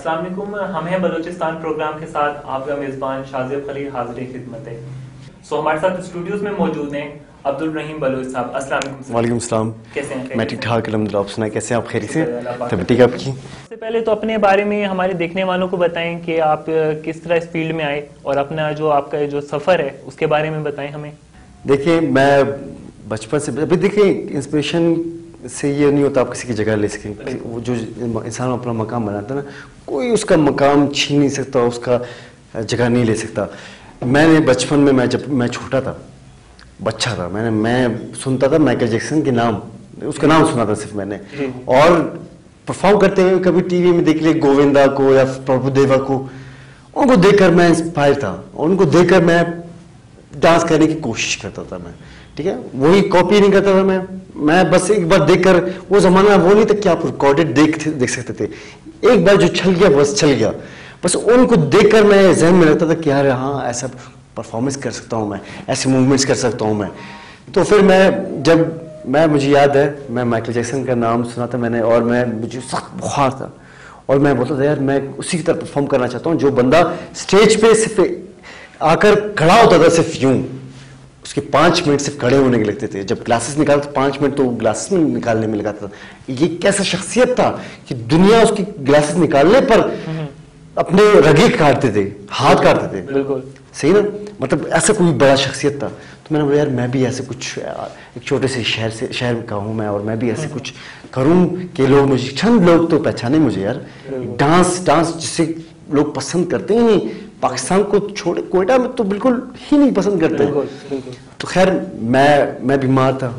अस्सलाम वालेकुम। हम हैं बलोचिस्तान प्रोग्राम के साथ आपका मेजबान शाजिब खलील हाजिर खिदमत है। हमारे साथ स्टूडियोज में मौजूद हैं अब्दुल रहीम बलोच साहब। अस्सलाम वालेकुम। वालेकुम सलाम। कैसे हैं? मैं ठीक ठाक अल्हम्दुलिल्लाह। आप सुनाएं कैसे हैं? आप खैरियत से? तबीयत ठीक है आपकी? सबसे पहले तो अपने बारे में हमारे देखने वालों को बताएं कि आप किस तरह इस फील्ड में आए और अपना जो आपका जो सफर है उसके बारे में बताएं हमें। देखिए, मैं बचपन से अभी देखिए इंस्पिरेशन से ये नहीं होता आप किसी की जगह ले सकें। वो जो इंसान अपना मकाम बनाता है ना, कोई उसका मकाम छीन नहीं सकता, उसका जगह नहीं ले सकता। मैंने बचपन में जब मैं छोटा था, बच्चा था, मैं सुनता था माइकल जैक्सन के नाम, उसका नाम सुना था सिर्फ मैंने, और परफॉर्म करते हुए कभी टीवी में देख लिया गोविंदा को या प्रभुदेवा को, उनको देखकर मैं इंस्पायर था और उनको देखकर मैं डांस करने की कोशिश करता था। मैं ठीक है, वही कॉपी नहीं करता था मैं बस एक बार देखकर, वो जमाना वो नहीं था कि आप रिकॉर्डेड देख सकते थे, एक बार जो छल गया बस छल गया। बस उनको देखकर मैं जहन में लगता था कि यार हाँ ऐसा परफॉर्मेंस कर सकता हूँ मैं, ऐसे मूवमेंट्स कर सकता हूँ मैं। तो फिर मुझे याद है मैं माइकल जैक्सन का नाम सुना था मैंने, और मुझे सख्त बुखार था और मैं बोलता था यार मैं उसी की तरह परफॉर्म करना चाहता हूँ जो बंदा स्टेज पे सिर्फ आकर खड़ा होता था, सिर्फ यूं उसके 5 मिनट सिर्फ खड़े होने के लगते थे। जब ग्लासेस निकालते 5 मिनट तो ग्लासेस में निकालने में लगाता था। ये कैसा शख्सियत था कि दुनिया उसकी ग्लासेस निकालने पर अपने रगे काटते थे, हाथ काटते थे। बिल्कुल सही ना, मतलब ऐसा कोई बड़ा शख्सियत था। तो मैंने बोला यार मैं भी ऐसे कुछ, एक छोटे से शहर का हूँ मैं, और मैं भी ऐसे कुछ करूँ कि लोग मुझे, चंद लोग तो पहचाने मुझे यार। डांस जिसे लोग पसंद करते ही नहीं, पाकिस्तान को छोड़े क्वेटा में तो बिल्कुल ही नहीं पसंद करते। तो खैर मैं बीमार था,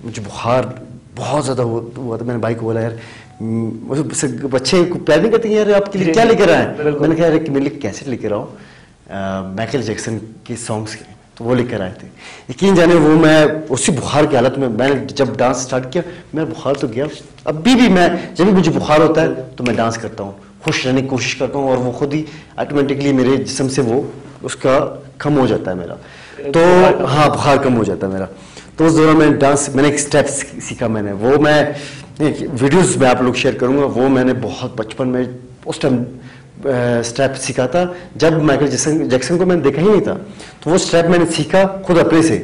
मुझे बुखार बहुत ज़्यादा हुआ था। मैंने भाई को बोला यार बच्चे को प्यार नहीं करते यार आपके लिए क्या लेकर आए? मैंने कहा यार कि मेरे लिए कैसेट लेकर आओ माइकल जैक्सन के सॉन्ग्स के, तो वो लेकर आए थे। यकीन जाने वो मैं उसी बुखार की हालत में मैंने जब डांस स्टार्ट किया, मेरा बुखार तो गया। अभी भी मैं जब भी मुझे बुखार होता है तो मैं डांस करता हूँ, खुश रहने की कोशिश करता हूँ, और वो खुद ही ऑटोमेटिकली मेरे जिस्म से वो उसका कम हो जाता है मेरा। तो हाँ, बुखार कम हो जाता है मेरा। तो उस दौरान मैंने एक स्टेप सीखा मैंने, वो मैं वीडियोस में आप लोग शेयर करूँगा। वो मैंने बहुत बचपन में उस टाइम स्टेप सीखा था जब माइकल जैक्सन को मैंने देखा ही नहीं था। तो वो स्टेप मैंने सीखा खुद अपने से,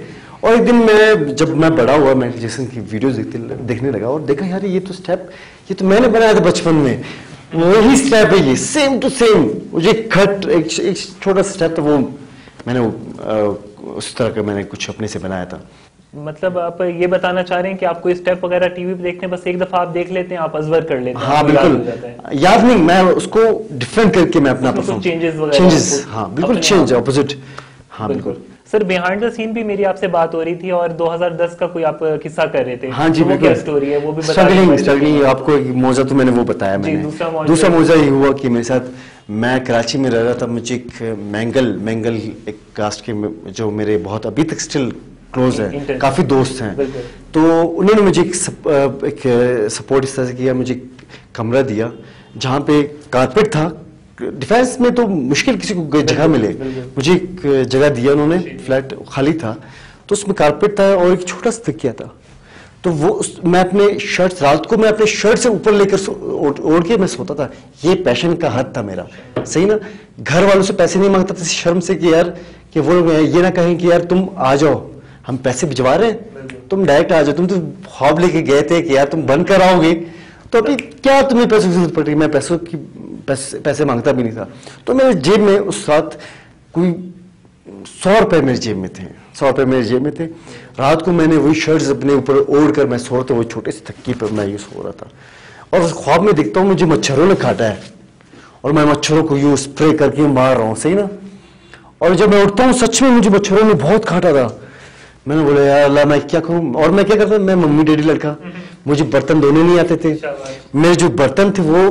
और एक दिन जब मैं बड़ा हुआ माइकल जैक्सन की वीडियोस देखने लगा और देखा यार ये तो मैंने बनाया था बचपन में, वही स्टेप है ये, सेम टू सेम। मुझे एक छोटा स्टेप था, वो मैंने उस तरह का मैंने कुछ अपने से बनाया था। मतलब आप ये बताना चाह रहे हैं कि आपको स्टेप वगैरह टीवी पे देखने बस एक दफा आप देख लेते हैं, आप अजवर कर लेते हैं? हाँ बिल्कुल, याद नहीं, मैं उसको डिफरेंट करके मैं अपना चेंजेस, हाँ बिल्कुल चेंज ऑपोजिट। हाँ बिल्कुल सर, बिहाइंड द सीन भी मेरी आपसे बात हो रही थी और 2010 का कोई आप किस्सा कर रहे थे। हाँ जी, वो क्या स्टोरी है वो भी स्ट्रगलिंग। आपको एक मौजा तो मैंने वो बताया मैंने। दूसरा मौजा ये हुआ कि मेरे साथ, मैं कराची में रह रहा था, मुझे एक मैंगल एक कास्ट के जो मेरे बहुत अभी तक स्टिल क्लोज है, काफी दोस्त हैं, तो उन्होंने मुझे एक सपोर्ट इस तरह से किया, मुझे कमरा दिया जहाँ पे कारपेट था। डिफेंस में तो मुश्किल किसी को जगह मिले, मुझे एक जगह दिया उन्होंने, फ्लैट खाली था तो उसमें कारपेट था और एक छोटा सा तकिया था। तो मैं अपने शर्ट, रात को मैं अपने शर्ट से ऊपर लेकर ओढ़ के मैं सोता था। ये पैशन का हद था मेरा, सही ना। घर वालों से पैसे नहीं मांगता था शर्म से कि यार, कि वो लोग ये ना कहें कि यार तुम आ जाओ, हम पैसे भिजवा रहे हैं, तुम डायरेक्ट आ जाओ, तुम तो ख्वाब लेके गए थे कि यार तुम बन कर आओगे, तो अभी क्या तुम्हें पैसों की जरूरत पड़ रही? मैं पैसे मांगता भी नहीं था। तो मेरे जेब में उस रात कोई 100 रुपए मेरे जेब में थे, 100 रुपए मेरे जेब में थे। रात को मैंने वही शर्ट्स अपने ऊपर ओढ़ कर मैं सो रहा था, वो छोटे से तकिए पर मैं यूँ सो रहा था, और उस ख्वाब में देखता हूँ मुझे मच्छरों ने काटा है और मैं मच्छरों को यूँ स्प्रे करके मार रहा हूँ, सही ना। और जब मैं उठता हूँ सच में मुझे मच्छरों ने बहुत काटा था। मैंने बोला यार अल्लाह मैं क्या करूँ, और मैं क्या करता, मैं मम्मी डैडी लड़का, मुझे बर्तन धोने नहीं आते थे। मेरे जो बर्तन थे वो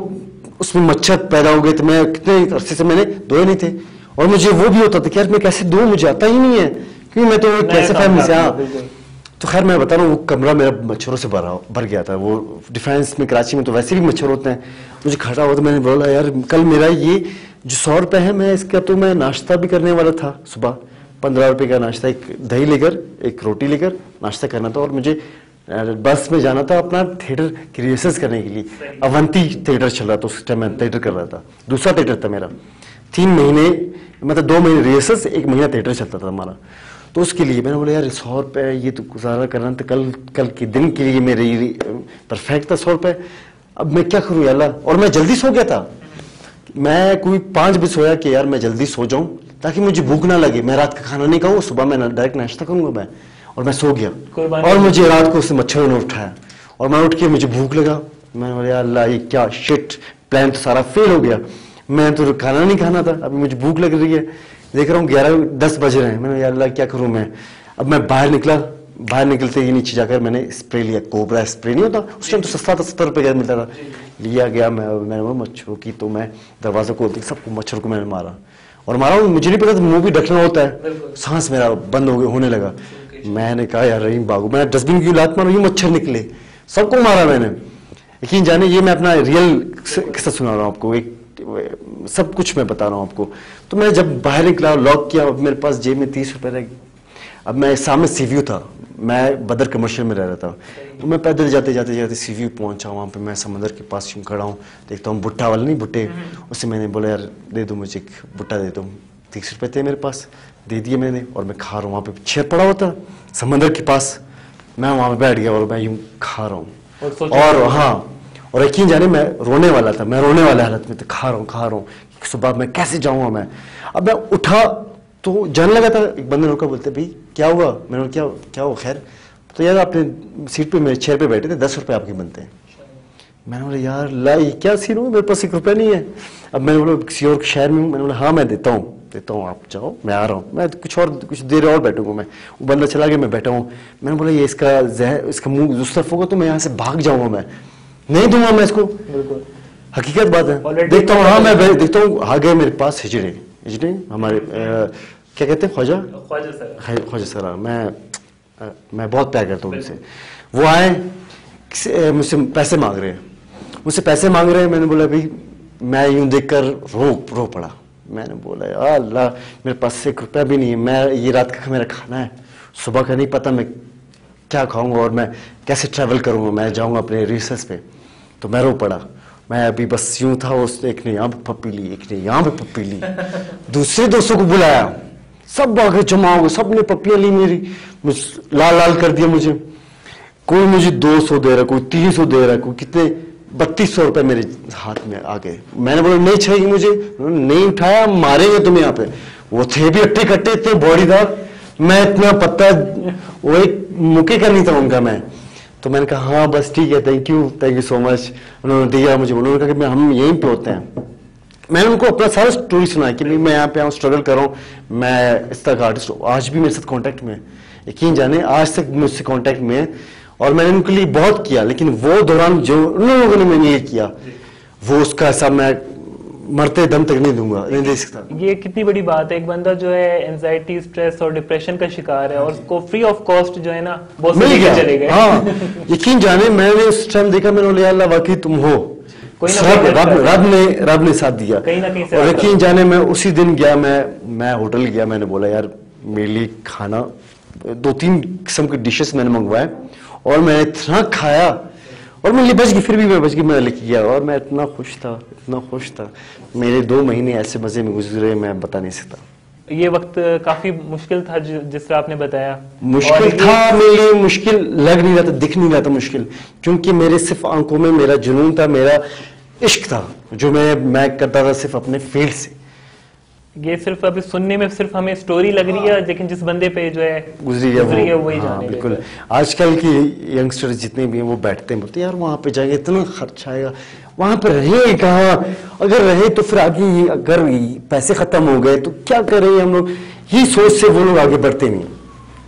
उसमें मच्छर पैदा हो गए थे, मैं कितने अरसे से मैंने धोए नहीं थे, और मुझे वो भी होता था कि यार मैं कैसे धोऊं, मुझे आता ही नहीं है क्योंकि मैं तो कैसे फैमिली से। हाँ, तो खैर मैं बता रहा हूँ वो कमरा मेरा मच्छरों से भर गया था। वो डिफेंस में कराची में तो वैसे भी मच्छर होते हैं, मुझे खड़ा हुआ। तो मैंने बोला यार कल मेरा ये जो 100 रुपए है, मैं इसका तो मैं नाश्ता भी करने वाला था, सुबह 15 रुपए का नाश्ता, एक दही लेकर एक रोटी लेकर नाश्ता करना था, और मुझे बस में जाना था अपना थिएटर की रिहर्सल करने के लिए। अवंती थिएटर चल रहा था उस टाइम, मैं थिएटर कर रहा था, दूसरा थिएटर था मेरा। 3 महीने मतलब 2 महीने रिहर्सल, 1 महीना थिएटर चलता था हमारा। तो उसके लिए मैंने बोला यार 100 रुपये ये तो गुजारा करना था, कल के दिन के लिए मेरे परफेक्ट था 100 रुपये। अब मैं क्या करूँ यार, और मैं जल्दी सो गया था। मैं कोई 5 बजे सोया कि यार मैं जल्दी सो जाऊं ताकि मुझे भूख ना लगे, मैं रात का खाना नहीं खाऊं, सुबह मैं डायरेक्ट नाश्ता करूंगा मैं। और मैं सो गया और मुझे रात को उससे मच्छरों ने उठाया और मैं उठ के मुझे भूख लगा। मैंने बोला यार अल्लाह ये क्या शिट, प्लान तो सारा फेल हो गया, मैं तो खाना नहीं खाना था, अभी मुझे भूख लग रही है। देख रहा हूँ 11-10 बज रहे हैं। मैंने यार अल्लाह क्या करूँ मैं। अब मैं बाहर निकला, बाहर निकलते ही नीचे जाकर मैंने स्प्रे लिया, कोबरा स्प्रे नहीं होता उस टाइम तो सस्ता था, 70 रुपये का मिलता था, लिया गया। मैंने बोला मच्छरों की, तो मैं दरवाजा खोलती सबको मच्छरों को मैंने मारा और मारा। मुझे नहीं पता था मुंह भी ढकना होता है, सांस मेरा बंद होने लगा। मैंने कहा यार रहीम भागो, मैं डस्टबिन की लात मारू, ये मच्छर निकले, सबको मारा मैंने। यकीन जाने ये मैं अपना रियल किस्सा सुना रहा हूँ आपको, एक सब कुछ मैं बता रहा हूँ आपको। तो मैं जब बाहर निकला, लॉक किया, अब मेरे पास जेब में 30 रुपये रह गए। अब मैं सामने सीव्यू था, मैं बदर कमर्शियल में रह रहा था, तो मैं पैदल जाते जाते सीव्यू पहुंचा। वहाँ पे मैं समंदर के पास यूँ खड़ा हूँ, देखता हूँ भुट्टा वाला नहीं भुट्टे, उससे मैंने बोला यार दे दो मुझे एक भुट्टा दे दो। 30 रुपये थे मेरे पास, दे दिए मैंने और मैं खा रहा हूँ। वहाँ पे चेयर पड़ा होता समंदर के पास, मैं वहाँ पे बैठ गया और मैं यूँ खा रहा हूँ। और हाँ, और यकीन जाने मैं रोने वाला था, मैं रोने वाले हालत में तो खा रहा हूँ। सुबह मैं कैसे जाऊँगा मैं। अब मैं उठा तो जाने लगा था, एक बंदे ने रुका, बोलते भाई क्या हुआ। मैंने क्या हुआ खैर। तो यार अपने सीट पे मेरे चेयर पे बैठे थे, 10 रुपये आपके बनते हैं। मैंने बोला यार लाई क्या सीन हो, मेरे पास 1 रुपया नहीं है। अब मैंने बोला किसी और शहर में हूँ। मैंने बोला हाँ मैं देता हूँ, आप जाओ, मैं आ रहा हूँ, मैं कुछ देर और बैठूंगा मैं। वो बंदा चला गया, मैं बैठा हूँ। मैंने बोला ये इसका मुंह उस तरफ होगा तो मैं यहाँ से भाग जाऊंगा, मैं नहीं दूंगा मैं इसको। हकीकत बात है। देखता हूँ, हाँ मैं देखता हूँ, आ गए मेरे पास हिजड़े हमारे क्या कहते हैं, ख्वाजा सरा। मैं बहुत प्यार करता हूँ उनसे। वो आए मुझसे पैसे मांग रहे हैं, मैंने बोला भाई, मैं यूं देखकर रो पड़ा। मैंने बोला यार अल्लाह मेरे पास 1 रुपया भी नहीं है, मैं ये रात का मेरा खाना है, सुबह का नहीं पता मैं क्या खाऊंगा और मैं कैसे ट्रैवल करूंगा, मैं जाऊंगा अपने रिसर्च पे। तो मैं रो पड़ा। मैं अभी बस यूं था, उसने एक ने यहाँ पे पप्पी ली, एक ने यहाँ पे पप्पी ली, दूसरे दोस्तों को बुलाया, सब आगे जमा हो गए, सब ने पप्पियां ली मेरी, लाल कर दिया मुझे। कोई मुझे 200 दे रहा, कोई 300 दे रहा, कोई कितने 3200 रुपए मेरे हाथ में आ गए। मैंने बोला नहीं चाहिए मुझे, नहीं उठाया, मारेंगे तुम यहाँ पे। वो थे भी अट्टे कट्टे, इतने बॉडीदार, मैं इतना पत्ता, वो एक मुके का नहीं था उनका मैं। तो मैंने कहा हाँ बस ठीक है, थैंक यू सो मच। उन्होंने दिया मुझे, उन्होंने कहा कि हम यहीं पे होते हैं। मैंने उनको अपना सारा स्टोरी सुनाया कि मैं यहाँ पे आऊँ, स्ट्रगल कर रहा हूँ, मैं इस तरह का आर्टिस्ट हूँ। आज भी मेरे साथ कांटेक्ट में, यकीन जाने आज तक मुझसे कांटेक्ट में, और मैंने उनके लिए बहुत किया, लेकिन वो दौरान जो उन लोगों ने मैंने ये किया, वो उसका हिसाब मैं मरते दम तक नहीं दूंगा, नहीं दे सकता। ये कितनी बड़ी बात है, एक बंदा जो है एंजाइटी, स्ट्रेस और डिप्रेशन का शिकार है और उसको फ्री ऑफ कॉस्ट जो है ना बहुत मिल गया। चले गए। हाँ यकीन जाने मैंने उस टाइम देखा, मैंने बोला अल्लाह वाकई तुम हो, रब ने साथ दिया कहीं ना कहीं से। और यकीन जाने मैं उसी दिन गया, मैं होटल गया, मैंने बोला यार मेरे लिए खाना 2-3 किस्म के डिशेस मैंने मंगवाए और मैंने इतना खाया और मैं बच गई, फिर भी मैं बच गई, मैं लेके गया और मैं इतना खुश था। मेरे 2 महीने ऐसे मजे में गुजरे, मैं बता नहीं सकता। ये वक्त काफी मुश्किल था जिस तरह आपने बताया। मुश्किल था मेरे लिए, मुश्किल लग नहीं रहा था, दिख नहीं रहा था मुश्किल, क्योंकि मेरे सिर्फ आंखों में मेरा जुनून था, मेरा इश्क था जो मैं करता था सिर्फ अपने फील्ड से। ये सिर्फ अभी सुनने में सिर्फ हमें स्टोरी लग रही है, लेकिन जिस बंदे पे जो है गुजरी है वही जाने। बिल्कुल। आजकल की यंगस्टर जितने भी हैं वो बैठते हैं, बोलते यार वहां पे जाएंगे इतना खर्च आएगा, वहां पर रहे कहाँ, अगर रहे तो फिर आगे अगर पैसे खत्म हो गए तो क्या करेंगे हम लोग, ये सोच से वो लोग आगे बढ़ते नहीं।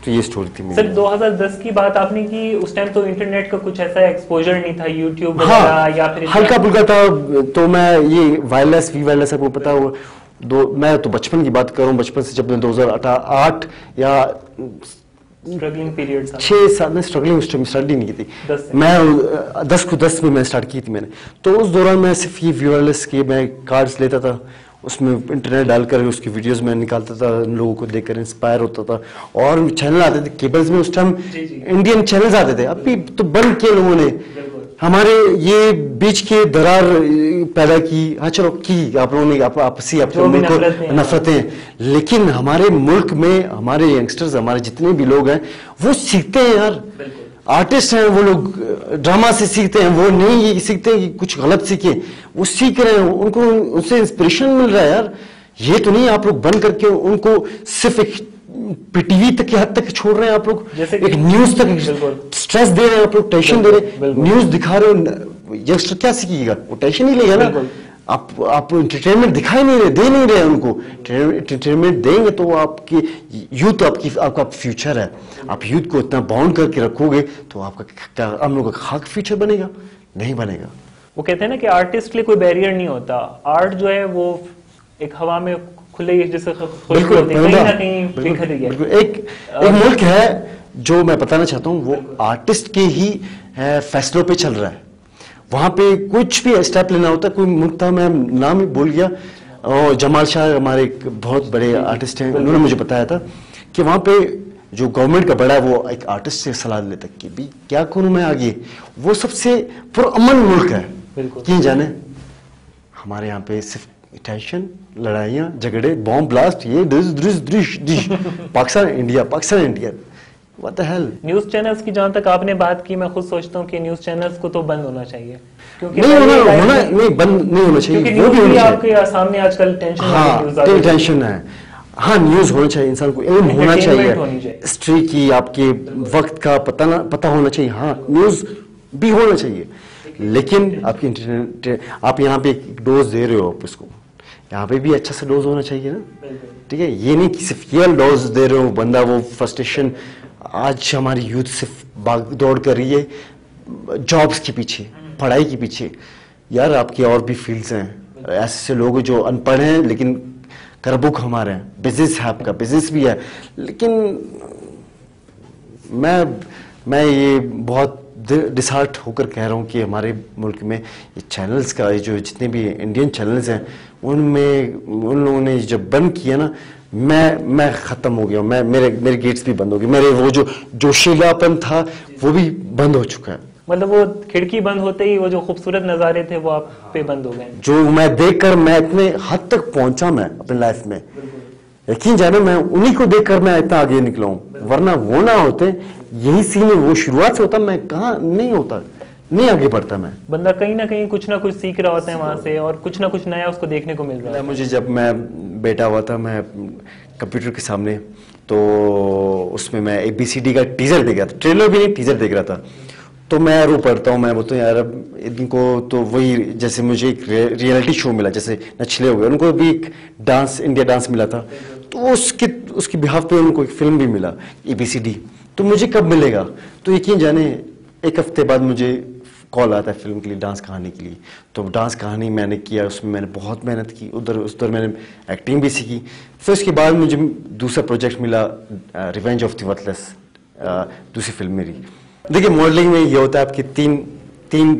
तो ये स्टोरी थी मेरी। सर 2010 की बात आपने की, उस टाइम तो इंटरनेट का कुछ ऐसा एक्सपोजर नहीं था, यूट्यूब वगैरह या फिर हल्का फुल्का था। तो मैं ये वायरलेस आपको पता हो, मैं तो बचपन की बात करूं, बचपन से जब 2008 या स्ट्रगलिंग पीरियड था, 6 साल में स्ट्रगलिंग उस टाइम स्टार्ट नहीं की थी, मैं 10 में मैं स्टार्ट की थी मैंने। तो उस दौरान मैं सिर्फ ये वायरलेस के मैं कार्ड्स लेता था उसमें इंटरनेट डालकर उसकी वीडियोस में निकालता था, उन लोगों को देखकर इंस्पायर होता था। और चैनल आते थे केबल्स में, उस टाइम इंडियन चैनल्स आते थे, अभी तो बंद किए लोगों ने। हमारे ये बीच के दरार पैदा की, हाँ चलो की आप लोगों ने, आपसी आप मुल्क को नफरतें, लेकिन हमारे मुल्क में हमारे यंगस्टर्स, हमारे जितने भी लोग हैं वो सीखते हैं यार। आर्टिस्ट हैं वो लोग, ड्रामा से सीखते हैं, वो नहीं सीखते हैं कि कुछ गलत सीखे, वो सीख रहे हैं, उनको उनसे इंस्पिरेशन मिल रहा है यार। ये तो नहीं आप लोग बंद करके उनको सिर्फ एक पीटीवी तक की हद तक छोड़ रहे हैं आप लोग, एक न्यूज तक स्ट्रेस दे रहे हैं आप लोग, टेंशन दे रहे हैं, न्यूज दिखा रहे हो, यंगस्टर क्या सीखेगा, वो टेंशन ही लेगा ना। आप एंटरटेनमेंट दिखाई नहीं रहे, दे नहीं रहे उनको। एंटरटेनमेंट देंगे तो आपकी यूथ, आपका फ्यूचर है। आप यूथ को इतना बाउंड करके रखोगे तो आपका क्या, हम लोग का खाक फ्यूचर बनेगा? नहीं बनेगा। वो कहते हैं ना कि आर्टिस्ट के लिए कोई बैरियर नहीं होता, आर्ट जो है वो एक हवा में खुले जैसे एक मुल्क है जो मैं बताना चाहता हूँ, वो आर्टिस्ट के ही फैसलों पे चल रहा है। वहां पे कुछ भी स्टेप लेना होता है, कोई मुल्क था, मैं नाम ही भूल गया, और जमाल शाह हमारे एक बहुत बड़े आर्टिस्ट हैं, उन्होंने मुझे बताया था कि वहां पे जो गवर्नमेंट का बड़ा, वो एक आर्टिस्ट से सलाह लेता कि भी क्या करूं मैं आगे। वो सबसे पुरअमन मुल्क है, क्यों जाने। हमारे यहाँ पे सिर्फ टेंशन, लड़ाइयाँ, झगड़े, बॉम्ब ब्लास्ट, ये dish Pakistan India, Pakistan India, what the hell. News channels की जहां तक आपने बात की, मैं खुद सोचता हूँ कि न्यूज चैनल्स को तो बंद होना चाहिए, क्योंकि नहीं बंद नहीं होना चाहिए, क्योंकि न्यूज भी आपके सामने आजकल टेंशन है, टेंशन है। हाँ, न्यूज होना चाहिए, इंसान को इल्म होना चाहिए, हिस्ट्री की, आपके वक्त का पता होना चाहिए। हाँ, न्यूज भी होना चाहिए, लेकिन आपकी इंटरनेट, आप यहाँ पे एक डोज दे रहे हो, आप इसको यहाँ पे भी अच्छा सा डोज होना चाहिए ना, ठीक है। ये नहीं कि सिर्फ ये डोज दे रहे हो, बंदा वो फ्रस्ट्रेशन। आज हमारी यूथ सिर्फ भाग दौड़ कर रही है जॉब्स के पीछे, पढ़ाई के पीछे। यार आपकी और भी फील्ड्स हैं, ऐसे लोग जो अनपढ़ हैं लेकिन करबो कमा रहे हैं, बिजनेस है, आपका बिजनेस भी है, लेकिन मैं ये बहुत डिसहार्ट होकर कह रहा हूँ कि हमारे मुल्क में ये चैनल्स का, जो जितने भी इंडियन चैनल्स हैं, उनमें उन लोगों ने जब बंद किया ना, मैं खत्म हो गया, मेरे गेट्स भी बंद हो गए, मेरे वो जो जोशीलापन था वो भी बंद हो चुका है। मतलब वो खिड़की बंद होते ही वो जो खूबसूरत नजारे थे वो आप पे बंद हो गए, जो मैं देखकर मैं इतने हद तक पहुंचा मैं अपनी लाइफ में, यकीन जाने मैं उन्हीं को देखकर मैं इतना आगे निकला हूं, वरना वो ना होते, यही सीन वो शुरुआत से होता, मैं कहाँ नहीं होता, नहीं आगे बढ़ता मैं। बंदा कहीं ना कहीं कुछ ना कुछ सीख रहा होता है वहां से, और कुछ ना कुछ नया उसको देखने को मिल रहा है। मुझे जब मैं बैठा हुआ था मैं कंप्यूटर के सामने, तो उसमें मैं ABCD का टीजर देख रहा था, ट्रेलर भी नहीं, टीजर देख रहा था। तो मैं रो पड़ता हूँ, मैं बोलता हूँ यार अब इनको तो वही, जैसे मुझे एक रियलिटी शो मिला, जैसे नचले हो गए, उनको भी एक डांस, इंडिया डांस मिला था, तो उसके बिहाफ पे उनको एक फिल्म भी मिला ABCD। तो मुझे कब मिलेगा? तो यकीन जाने एक हफ्ते बाद मुझे कॉल आता है फिल्म के लिए, डांस कहानी के लिए। तो डांस कहानी मैंने किया, उसमें मैंने बहुत मेहनत की, उधर मैंने एक्टिंग भी सीखी। फिर उसके बाद मुझे दूसरा प्रोजेक्ट मिला, रिवेंज ऑफ द वर्थलेस, दूसरी फिल्म मेरी। देखिए मॉडलिंग में ये होता है, आपकी तीन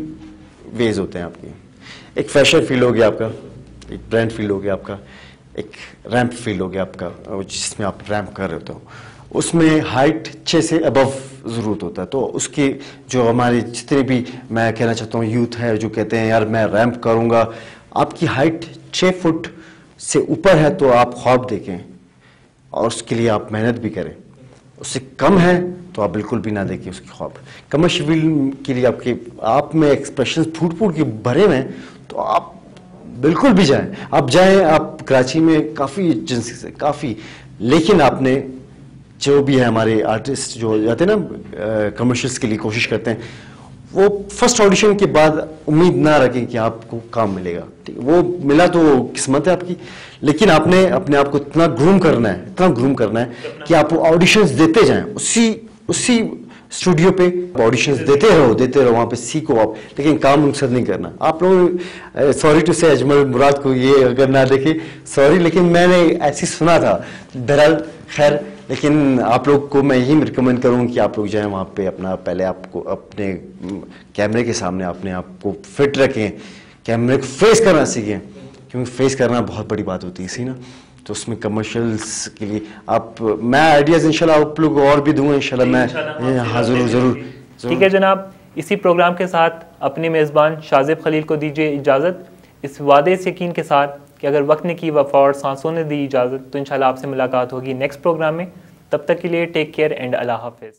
वेज होते हैं आपकी। एक फैशन फील्ड हो गया आपका, एक ब्रांड फील्ड हो गया आपका, एक रैंप फील्ड हो गया आपका, जिसमें आप रैंप कर रहे होते हो। उसमें हाइट 6 से अबव ज़रूरत होता है। तो उसकी जो हमारे जितने भी, मैं कहना चाहता हूँ यूथ है जो कहते हैं यार मैं रैंप करूँगा, आपकी हाइट 6 फुट से ऊपर है तो आप ख्वाब देखें और उसके लिए आप मेहनत भी करें। उससे कम है तो आप बिल्कुल भी ना देखिए उसकी ख्वाब। कमर्शियल फील्ड के लिए आप में एक्सप्रेशन फूट के भरे में, तो आप बिल्कुल भी जाएं, आप कराची में काफ़ी एजेंसी से काफ़ी, लेकिन आपने जो भी है हमारे आर्टिस्ट जो जाते हैं ना कमर्शियल्स के लिए कोशिश करते हैं, वो फर्स्ट ऑडिशन के बाद उम्मीद ना रखें कि आपको काम मिलेगा। ठीक, वो मिला तो किस्मत है आपकी, लेकिन आपने अपने आप को इतना ग्रूम करना है कि आप ऑडिशंस देते जाएं, उसी स्टूडियो पे ऑडिशंस देते रहो, वहां पे सीखो आप, लेकिन काम मकसद नहीं करना। आप लोग सॉरी टू से अजमल मुराद को ये अगर ना देखे सॉरी, लेकिन मैंने ऐसी सुना था, बहरहाल खैर, लेकिन आप लोग को मैं यही रिकमेंड करूँ कि आप लोग जाएं वहाँ पे, अपना पहले आपको अपने कैमरे के सामने अपने आप को फिट रखें, कैमरे को फेस करना सीखें, क्योंकि फेस करना बहुत बड़ी बात होती है इसी ना, तो उसमें कमर्शियल्स के लिए मैं आइडियाज़ इंशाल्लाह आप लोग और भी दूंगा इंशाल्लाह। मैं हाँ ज़रूर। ठीक है जनाब, इसी प्रोग्राम के साथ अपने मेज़बान शाज़िब खलील को दीजिए इजाज़त, इस वादे से यकीन के साथ कि अगर वक्त ने की वफ़ा और सांसों ने दी इजाज़त तो इंशाल्लाह आपसे मुलाकात होगी नेक्स्ट प्रोग्राम में। तब तक के लिए टेक केयर एंड अल्लाह हाफ़िज़।